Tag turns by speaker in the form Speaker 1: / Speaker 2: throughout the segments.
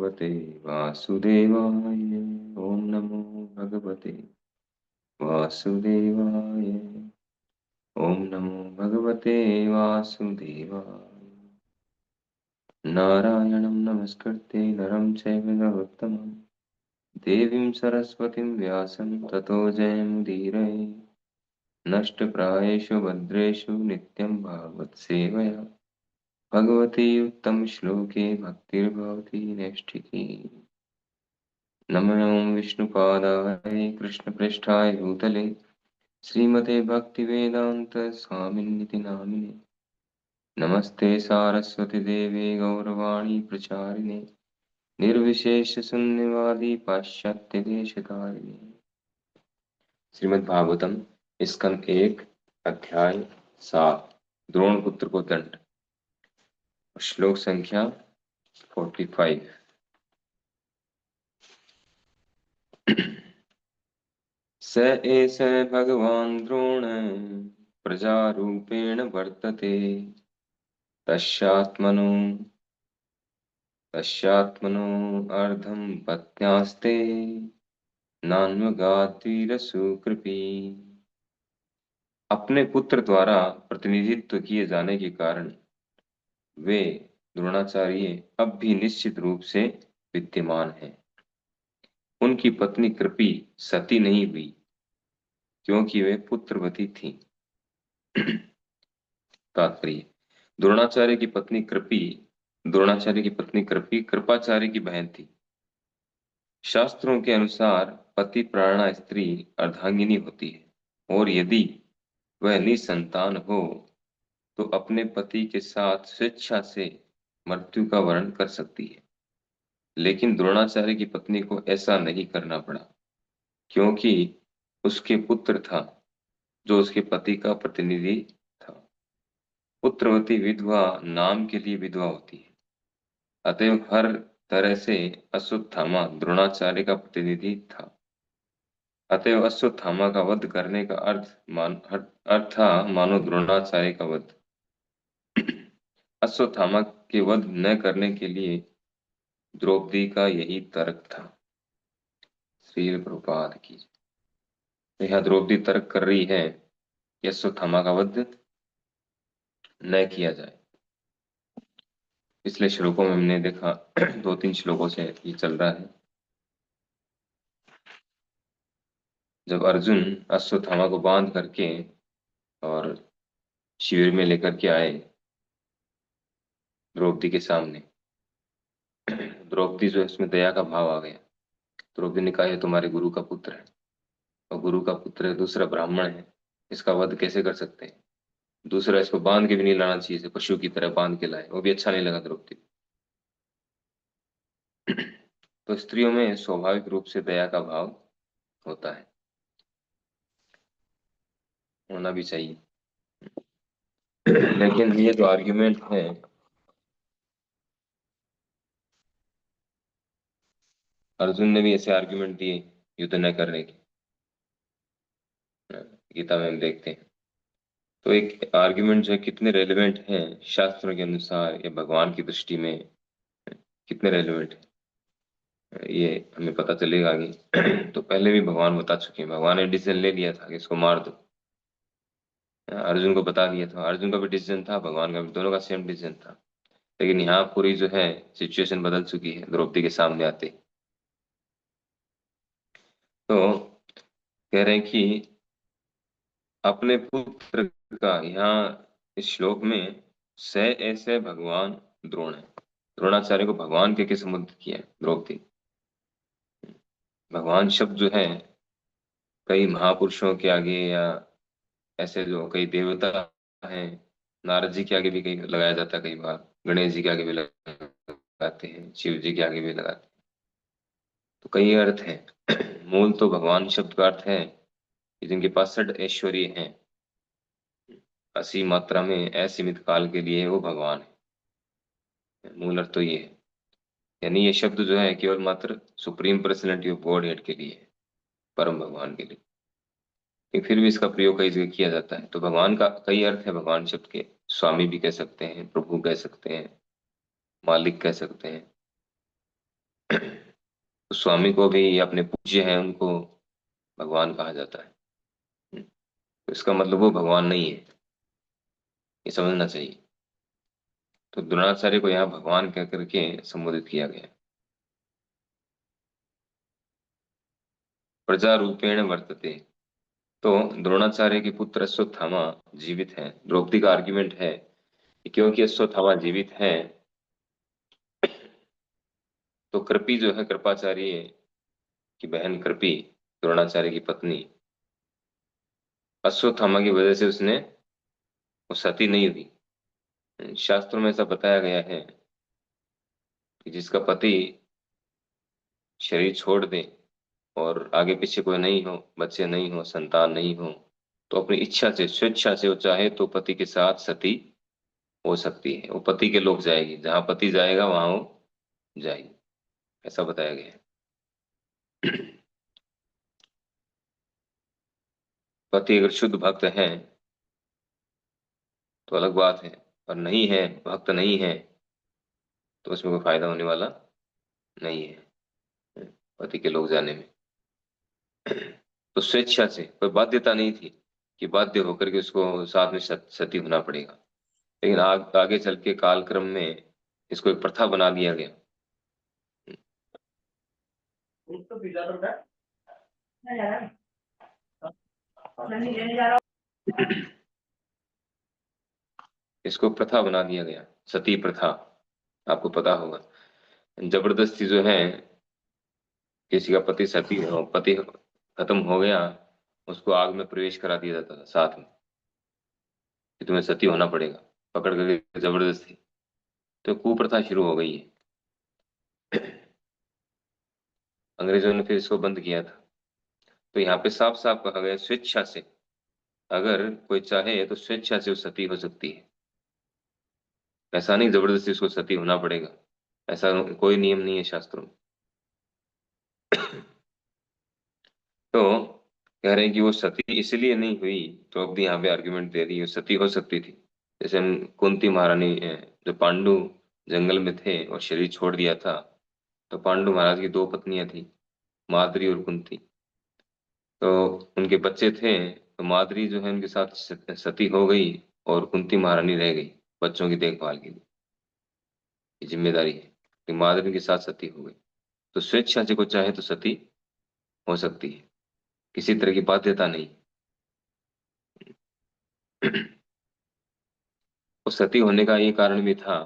Speaker 1: भगवते वासुदेवाय। ओम नमो भगवते वासुदेवाय। ओम नमो भगवते वासुदेवाय। नारायणं नमस्कृत्य नरं चैव नरोत्तमं देवीं सरस्वतीं व्यासं ततो जयमुदीरये। नष्टप्रायेषु भद्रेषु नित्यं भागवत सेवया भगवती उत्तम श्लोके भक्तिर्भवति नैष्ठिकी। नमो विष्णुपादाय कृष्णप्रेष्ठाय भूतले श्रीमते भक्तिवेदांत स्वामिन्निति नामिने। नमस्ते सारस्वती देवे गौरवाणी प्रचारिणे निर्विशेष शून्यवादी पाश्चात्य देशकारिणे। श्रीमद् भागवतम स्कंद 1 अध्याय 7 द्रोणपुत्र को दंड। श्लोक संख्या 45। स एष भगवान् द्रोण प्रजारूपेण वर्तते तस्यात्मनो अर्धं पत्न्यास्ते नान्वगाद्वीरसुकृपी। अपने पुत्र द्वारा प्रतिनिधित्व किए जाने के कारण वे द्रोणाचार्य अब भी निश्चित रूप से विद्यमान हैं। उनकी पत्नी कृपी सती नहीं हुई क्योंकि वे पुत्रवती थीं। तात्पर्य, द्रोणाचार्य की पत्नी कृपी कृपाचार्य की बहन थी। शास्त्रों के अनुसार पति प्राणा स्त्री अर्धांगिनी होती है और यदि वह निसंतान हो तो अपने पति के साथ स्वेच्छा से मृत्यु का वर्ण कर सकती है। लेकिन द्रोणाचार्य की पत्नी को ऐसा नहीं करना पड़ा क्योंकि उसके पुत्र था जो उसके पति का प्रतिनिधि था। पुत्रवती विधवा नाम के लिए विधवा होती है, अतएव हर तरह से अश्वत्थामा द्रोणाचार्य का प्रतिनिधि था। अतएव अश्वत्थामा का वध करने का अर्थ था मानो द्रोणाचार्य का वध। अश्वत्थामा के वध न करने के लिए द्रौपदी का यही तर्क था। श्री प्रभुपाद की। यह द्रौपदी तर्क कर रही है कि अश्वत्थामा का वध न किया जाए। पिछले श्लोकों में हमने देखा 2-3 श्लोकों से ये चल रहा है। जब अर्जुन अश्वत्थामा को बांध करके और शिविर में लेकर के आए द्रौपदी के सामने, द्रौपदी जो है इसमें दया का भाव आ गया। द्रौपदी ने कहा, ये तुम्हारे गुरु का पुत्र है और गुरु का पुत्र है, दूसरा ब्राह्मण है, इसका वध कैसे कर सकते हैं। दूसरा, इसको बांध के भी नहीं लाना चाहिए, इसे पशु की तरह बांध के लाए, वो भी अच्छा नहीं लगा द्रौपदी को। तो स्त्रियों में स्वाभाविक रूप से दया का भाव होता है, होना भी चाहिए। लेकिन ये जो आर्ग्यूमेंट है, अर्जुन ने भी ऐसे आर्ग्यूमेंट दिए युद्ध न करने के, गीता में हम देखते हैं। तो एक आर्ग्यूमेंट जो है कितने रेलेवेंट हैं शास्त्रों के अनुसार या भगवान की दृष्टि में कितने रेलेवेंट है, ये हमें पता चलेगा आगे। तो पहले भी भगवान बता चुके हैं, भगवान ने डिसीजन ले लिया था कि इसको मार दो। अर्जुन को बता दिया था, अर्जुन का भी डिसीजन था, भगवान का भी, दोनों का सेम डिसीजन था। लेकिन यहाँ पूरी जो है सिचुएशन बदल चुकी है द्रौपदी के सामने आते। तो कह रहे हैं कि अपने पुत्र का यहाँ इस श्लोक में स ऐसे भगवान द्रोण है। द्रोणाचार्य को भगवान के संबोधित किया है द्रौपदी। भगवान शब्द जो है कई महापुरुषों के आगे या ऐसे जो कई देवता हैं, नारद जी के आगे भी कई लगाया जाता है, कई बार गणेश जी के आगे भी लगाते हैं, शिव जी के आगे भी लगाते हैं। तो कई अर्थ हैं। मूल तो भगवान शब्द का अर्थ है कि जिनके पास षड ऐश्वर्य हैं, असीम मात्रा में असीमित काल के लिए वो भगवान है। मूल अर्थ तो ये है। यानी ये शब्द जो है केवल मात्र supreme personality of God head के लिए है, परम भगवान के लिए। लेकिन फिर भी इसका प्रयोग कई जगह किया जाता है। तो भगवान का कई अर्थ है भगवान शब्द के। स्वामी भी कह सकते हैं, प्रभु कह सकते हैं, मालिक कह सकते हैं। उस स्वामी को भी, अपने पूज्य हैं उनको भगवान कहा जाता है। तो इसका मतलब वो भगवान नहीं है, ये समझना चाहिए। तो द्रोणाचार्य को यहाँ भगवान कह करके संबोधित किया गया। प्रजा रूपेण वर्तते, तो द्रोणाचार्य के पुत्र अश्वत्थामा जीवित हैं। द्रौपदी का आर्ग्यूमेंट है कि क्योंकि अश्वत्थामा जीवित हैं, तो कृपि जो है, कृपाचार्य की बहन कृपि, द्रोणाचार्य की पत्नी, अश्वत्थामा की वजह से उसने, वो सती नहीं हुई। शास्त्रों में ऐसा बताया गया है कि जिसका पति शरीर छोड़ दे और आगे पीछे कोई नहीं हो, बच्चे नहीं हो, संतान नहीं हो, तो अपनी इच्छा से, स्वेच्छा से वो चाहे तो पति के साथ सती हो सकती है। वो पति के लोग जाएगी, जहां पति जाएगा वहां वो जाएगी, ऐसा बताया गया है। पति अगर शुद्ध भक्त है तो अलग बात है, और नहीं है, भक्त नहीं है, तो उसमें कोई फायदा होने वाला नहीं है पति के लोग जाने में। तो स्वेच्छा से, कोई बाध्यता नहीं थी कि बाध्य होकर के उसको साथ में सती होना पड़ेगा। लेकिन आगे चल के कालक्रम में इसको एक प्रथा बना दिया गया। इसको प्रथा बना दिया गया, सती प्रथा। आपको पता होगा, जबरदस्ती जो है, किसी का पति सती हो, पति खत्म हो गया, उसको आग में प्रवेश करा दिया जाता था साथ में, कि तुम्हें सती होना पड़ेगा, पकड़ करके जबरदस्ती। तो कुप्रथा शुरू हो गई है। अंग्रेजों ने फिर इसको बंद किया था। तो यहाँ पे साफ साफ कहा गया, स्वेच्छा से, अगर कोई चाहे तो स्वेच्छा से वो सती हो सकती है। ऐसा नहीं जबरदस्ती उसको सती होना पड़ेगा, ऐसा कोई नियम नहीं है शास्त्रों में। तो कह रहे हैं कि वो सती इसलिए नहीं हुई, तो अब भी यहाँ पे आर्गुमेंट दे रही है, सती हो सकती थी। जैसे हम कुंती महारानी जो पांडु जंगल में थे और शरीर छोड़ दिया था, तो पांडु महाराज की दो पत्नियां थी, माद्री और कुंती। तो उनके बच्चे थे, तो माद्री जो है उनके साथ सती हो गई, और कुंती महारानी रह गई बच्चों की देखभाल के लिए, ये जिम्मेदारी है। तो माद्री के साथ सती हो गई। तो स्वेच्छा से को चाहे तो सती हो सकती है, किसी तरह की बाध्यता नहीं। उस सती होने का ये कारण भी था,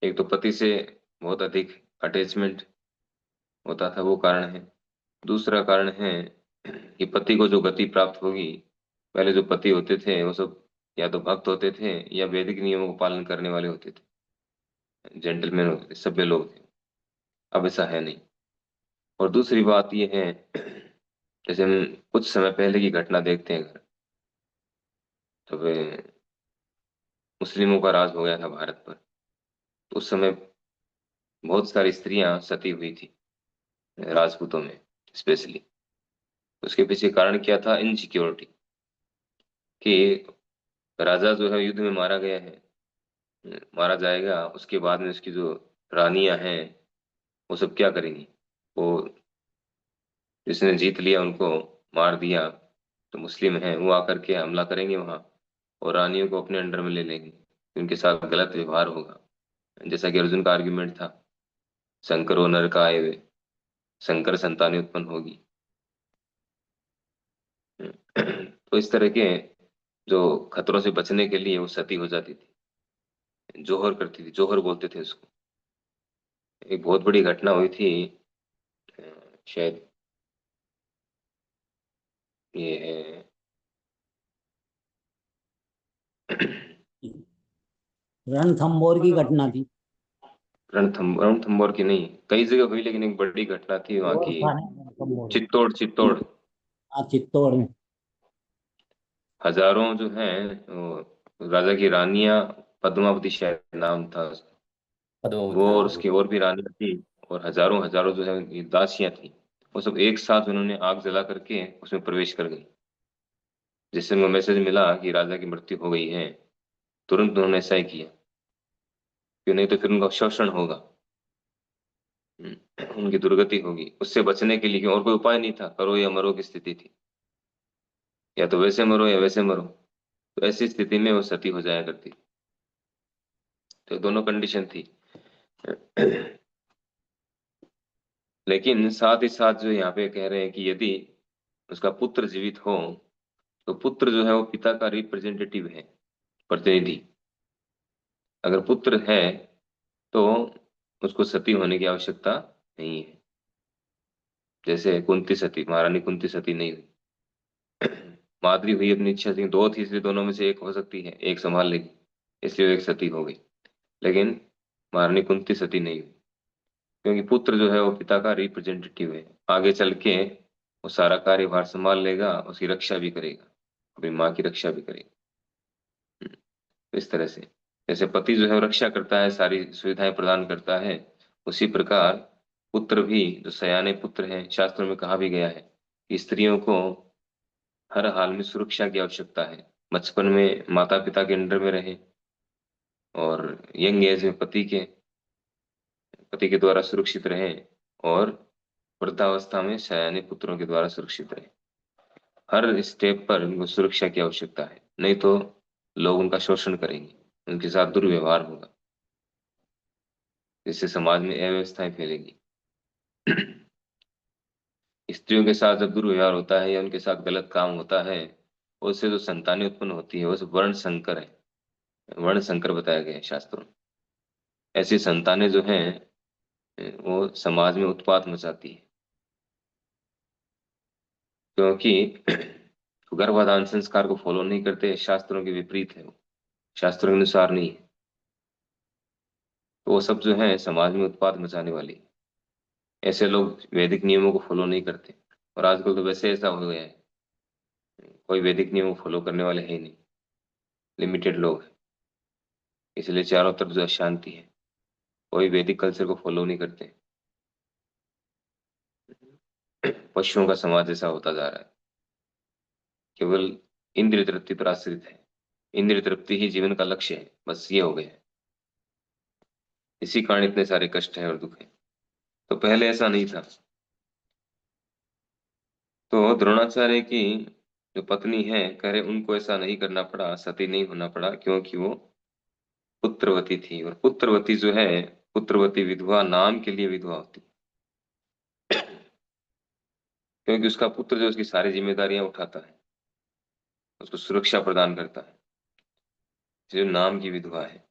Speaker 1: एक तो पति से बहुत अधिक अटैचमेंट होता था, वो कारण है। दूसरा कारण है कि पति को जो गति प्राप्त होगी, पहले जो पति होते थे वो सब या तो भक्त होते थे या वैदिक नियमों का पालन करने वाले होते थे, जेंटलमैन होते थे, सभ्य लोग थे। अब ऐसा है नहीं। और दूसरी बात ये है, जैसे हम कुछ समय पहले की घटना देखते हैं अगर, तो वे मुस्लिमों का राज हो गया था भारत पर, तो उस समय बहुत सारी स्त्रियां सती हुई थी, राजपूतों में स्पेशली। उसके पीछे कारण क्या था? इनसिक्योरिटी, कि राजा जो है युद्ध में मारा गया है, मारा जाएगा, उसके बाद में उसकी जो रानियां हैं वो सब क्या करेंगी? वो जिसने जीत लिया उनको मार दिया, तो मुस्लिम हैं वो आकर के हमला करेंगे वहां, और रानियों को अपने अंडर में ले लेंगे, उनके साथ गलत व्यवहार होगा। जैसा कि अर्जुन का आर्ग्यूमेंट था, शंकर वो नर का आए हुए, शंकर संतानें उत्पन्न होगी। तो इस तरह के जो खतरों से बचने के लिए वो सती हो जाती थी, जोहर करती थी, जोहर बोलते थे उसको। एक बहुत बड़ी घटना हुई थी, अ, शायद ये है,
Speaker 2: रणथंभौर की घटना थी।
Speaker 1: रणथंभौर की नहीं, कई जगह हुई, लेकिन एक बड़ी घटना थी वहां
Speaker 2: और
Speaker 1: की।
Speaker 2: था नहीं रणथंभौर।
Speaker 1: चित्तौड़, चित्तौड़।
Speaker 2: हाँ, चित्तौड़ में।
Speaker 1: हजारों जो है वो राजा की रानियां, पद्मावती शायद नाम था उसका,
Speaker 3: पद्मावती,
Speaker 1: वो
Speaker 3: हाँ
Speaker 1: और उसकी
Speaker 3: पद्मावती।
Speaker 1: और भी रानियां थी, और हजारों हजारों जो है ये दासियां थी। वो सब एक साथ उन्होंने आग जला करके उसमें प्रवेश कर गई। जिससे उनको मैसेज मिला कि राजा की मृत्यु हो गई है, तुरंत उन्होंने ऐसा ही किया, क्यों नहीं तो फिर उनका शोषण होगा। उनकी दुर्गति होगी, उससे बचने के लिए और कोई उपाय नहीं था, करो या मरो की स्थिति थी, या तो वैसे मरो या वैसे मरो। तो ऐसी स्थिति में वो सती हो जाया करती। तो दोनों कंडीशन थी। लेकिन साथ ही साथ जो यहाँ पे कह रहे हैं कि यदि उसका पुत्र जीवित हो, तो पुत्र जो है वो पिता का रिप्रेजेंटेटिव है, प्रतिनिधि। अगर पुत्र है तो उसको सती होने की आवश्यकता नहीं है। जैसे कुंती सती, महारानी कुंती सती नहीं हुई। माद्री हुई अपनी इच्छा से, दो थी इसलिए दोनों में से एक हो सकती है, एक संभाल लेगी, इसलिए वो एक सती हो गई। लेकिन महारानी कुंती सती नहीं हुई, क्योंकि पुत्र जो है वो पिता का रिप्रेजेंटेटिव है। आगे चल के वो सारा कार्यभार संभाल लेगा, उसकी रक्षा भी करेगा, अपनी माँ की रक्षा भी करेगा। तो इस तरह से जैसे पति जो है वो रक्षा करता है, सारी सुविधाएं प्रदान करता है, उसी प्रकार पुत्र भी, जो सयाने पुत्र हैं, शास्त्रों में कहा भी गया है कि स्त्रियों को हर हाल में सुरक्षा की आवश्यकता है। बचपन में माता पिता के अंडर में रहे, और यंग एज में पति के द्वारा सुरक्षित रहे, और वृद्धावस्था में सयाने पुत्रों के द्वारा सुरक्षित रहे। हर स्टेप पर उनको सुरक्षा की आवश्यकता है, नहीं तो लोग उनका शोषण करेंगे, उनके साथ दुर्व्यवहार होगा, जिससे समाज में अव्यवस्थाएं फैलेगी। स्त्रियों के साथ जब दुर्व्यवहार होता है या उनके साथ गलत काम होता है, उससे जो संतानें उत्पन्न होती है वो वर्ण संकर है, वर्ण संकर बताया गया है शास्त्रों में। ऐसी संतानें जो हैं वो समाज में उत्पात मचाती है, क्योंकि गर्भाधान संस्कार को फॉलो नहीं करते, शास्त्रों के विपरीत है वो, शास्त्रों के अनुसार नहीं है। तो वो सब जो है समाज में उत्पात मचाने वाली है। ऐसे लोग वैदिक नियमों को फॉलो नहीं करते, और आजकल तो वैसे ऐसा हो गया है, कोई वैदिक नियम फॉलो करने वाले है ही नहीं, लिमिटेड लोग हैं। इसलिए चारों तरफ जो अशांति है, कोई वैदिक कल्चर को फॉलो नहीं करते। पशुओं का समाज ऐसा होता जा रहा है, केवल इंद्रिय तृप्ति पर आश्रित है, इंद्रिय तृप्ति ही जीवन का लक्ष्य है, बस ये हो गया है। इसी कारण इतने सारे कष्ट हैं और दुख हैं। तो पहले ऐसा नहीं था। तो द्रोणाचार्य की जो पत्नी है, कह रहे उनको ऐसा नहीं करना पड़ा, सती नहीं होना पड़ा, क्योंकि वो पुत्रवती थी। और पुत्रवती जो है, पुत्रवती विधवा नाम के लिए विधवा होती, क्योंकि उसका पुत्र जो उसकी सारी जिम्मेदारियां उठाता है, उसको सुरक्षा प्रदान करता है, जो नाम की विधवा है।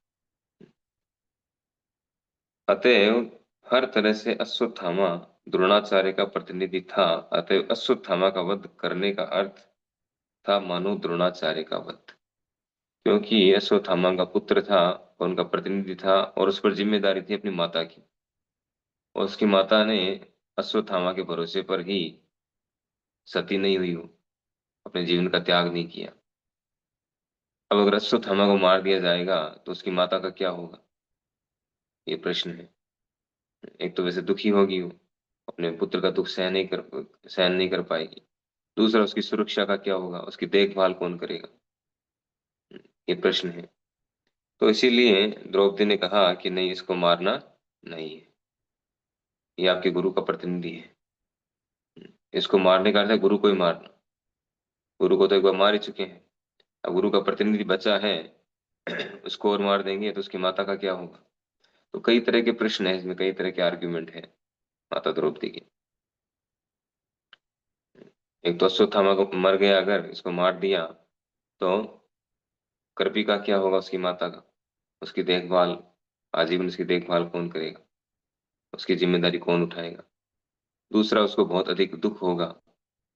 Speaker 1: अतएव हर तरह से अश्वत्थामा द्रोणाचार्य का प्रतिनिधि था। अतएव अश्वत्थामा का वध करने का अर्थ था मानो द्रोणाचार्य का वध, क्योंकि ये अश्वत्थामा का पुत्र था और उनका प्रतिनिधि था, और उस पर जिम्मेदारी थी अपनी माता की। और उसकी माता ने अश्वत्थामा के भरोसे पर ही सती नहीं हुई हो, अपने जीवन का त्याग नहीं किया। अब अगर अश्वत्थामा को मार दिया जाएगा तो उसकी माता का क्या होगा, ये प्रश्न है। एक तो वैसे दुखी होगी वो, अपने पुत्र का दुख सहन नहीं कर पाएगी। दूसरा, उसकी सुरक्षा का क्या होगा, उसकी देखभाल कौन करेगा, ये प्रश्न है। तो इसीलिए द्रौपदी ने कहा कि नहीं, इसको मारना नहीं है, ये आपके गुरु का प्रतिनिधि है। इसको मारने का अर्थ है गुरु को ही मारना। गुरु को तो एक बार मार ही चुके हैं, अब गुरु का प्रतिनिधि बचा है, उसको और मार देंगे तो उसकी माता का क्या होगा। तो कई तरह के प्रश्न है इसमें, कई तरह के आर्ग्यूमेंट है माता द्रौपदी के। एक तो अश्वत्थामा को मर गया, अगर इसको मार दिया तो कृपी का क्या होगा, उसकी माता का, उसकी देखभाल, आजीवन उसकी देखभाल कौन करेगा, उसकी जिम्मेदारी कौन उठाएगा। दूसरा, उसको बहुत अधिक दुख होगा,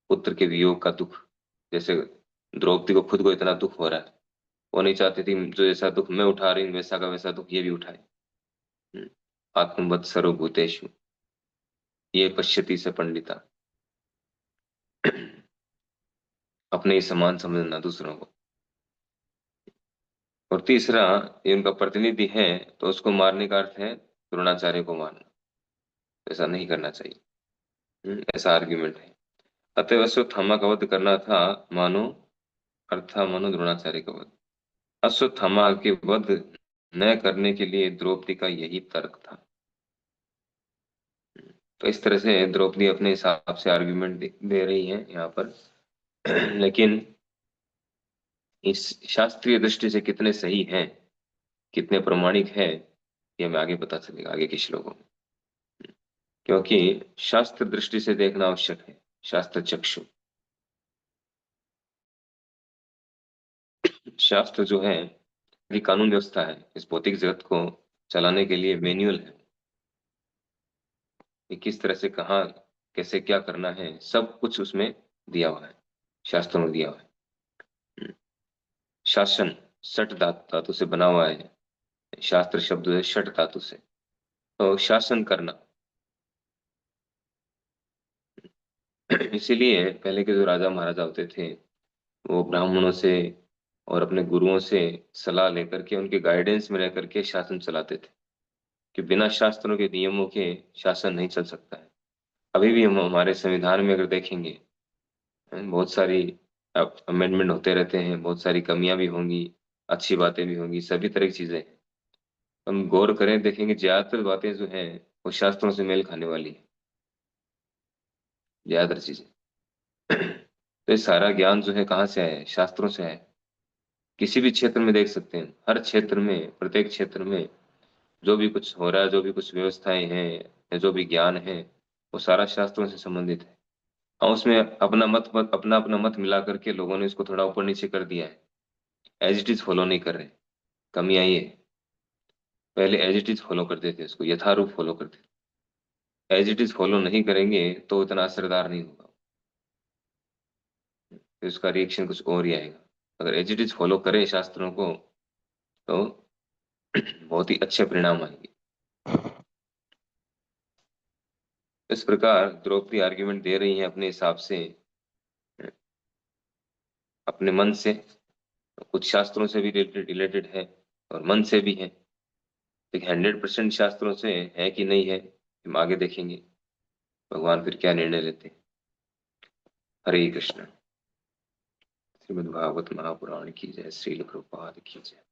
Speaker 1: पुत्र के वियोग का दुख। जैसे द्रौपदी को खुद को इतना दुख हो रहा है, वो नहीं चाहती थी जो जैसा दुख मैं उठा रही हूँ वैसा का वैसा दुख ये भी उठाए। हम्म, आत्मवत् सर्वभूतेषु ये पश्यति स पंडिता। अपने ही समान समझना दूसरों को। और तीसरा, ये उनका प्रतिनिधि है, तो उसको मारने का अर्थ है द्रोणाचार्य को मारना। ऐसा नहीं करना चाहिए। ऐसा आर्ग्यूमेंट है। अतएव अश्वत्थामा का वध करना था मानो, अर्था मानो द्रोणाचार्य का वध। अश्वत्थामा के वध न करने के लिए द्रौपदी का यही तर्क था। तो इस तरह से द्रौपदी अपने हिसाब से आर्ग्यूमेंट दे रही हैं यहाँ पर। लेकिन इस शास्त्रीय दृष्टि से कितने सही हैं, कितने प्रमाणिक है, ये हमें आगे पता चलेगा आगे के श्लोकों में। क्योंकि शास्त्र दृष्टि से देखना आवश्यक है, शास्त्र चक्षु। शास्त्र जो है ये कानून व्यवस्था है, इस भौतिक जगत को चलाने के लिए मैन्युअल है कि किस तरह से कहाँ कैसे क्या करना है, सब कुछ उसमें दिया हुआ है, शास्त्रों में दिया हुआ है। शासन षट धातु से बना हुआ है, शास्त्र शब्द है षट धातु से। तो शासन करना, इसीलिए पहले के जो राजा महाराजा होते थे वो ब्राह्मणों से और अपने गुरुओं से सलाह लेकर के, उनके गाइडेंस में रह करके शासन चलाते थे, कि बिना शास्त्रों के नियमों के शासन नहीं चल सकता है। अभी भी हम हमारे संविधान में अगर देखेंगे, बहुत सारी अमेंडमेंट होते रहते हैं, बहुत सारी कमियां भी होंगी, अच्छी बातें भी होंगी, सभी तरह की चीजें हैं। हम गौर करें देखेंगे ज्यादातर बातें जो हैं वो शास्त्रों से मेल खाने वाली है, ज्यादातर चीजें। तो ये सारा ज्ञान जो है कहाँ से आया है? शास्त्रों से आया है। किसी भी क्षेत्र में देख सकते हैं, हर क्षेत्र में, प्रत्येक क्षेत्र में जो भी कुछ हो रहा है, जो भी कुछ व्यवस्थाएं हैं या जो भी ज्ञान है, वो सारा शास्त्रों से संबंधित है। हाँ, उसमें अपना अपना मत मिला करके लोगों ने इसको थोड़ा ऊपर नीचे कर दिया है, एज इट इज फॉलो नहीं कर रहे। कमी आई है। पहले एज इट इज फॉलो करते थे, उसको यथारूप फॉलो करते थे। एज इट इज फॉलो नहीं करेंगे तो इतना असरदार नहीं होगा, फिर उसका रिएक्शन कुछ और ही आएगा। अगर एज इट इज फॉलो करें शास्त्रों को तो बहुत ही अच्छे परिणाम आएंगे। इस प्रकार द्रौपदी आर्ग्यूमेंट दे रही हैं अपने हिसाब से, अपने मन से। कुछ शास्त्रों से भी रिलेटेड है और मन से भी है, लेकिन 100% शास्त्रों से है कि नहीं है हम आगे देखेंगे, भगवान फिर क्या निर्णय लेते हैं। हरे कृष्ण। श्रीमद् भागवत महापुराण की जय, श्रील प्रभुपाद की जय।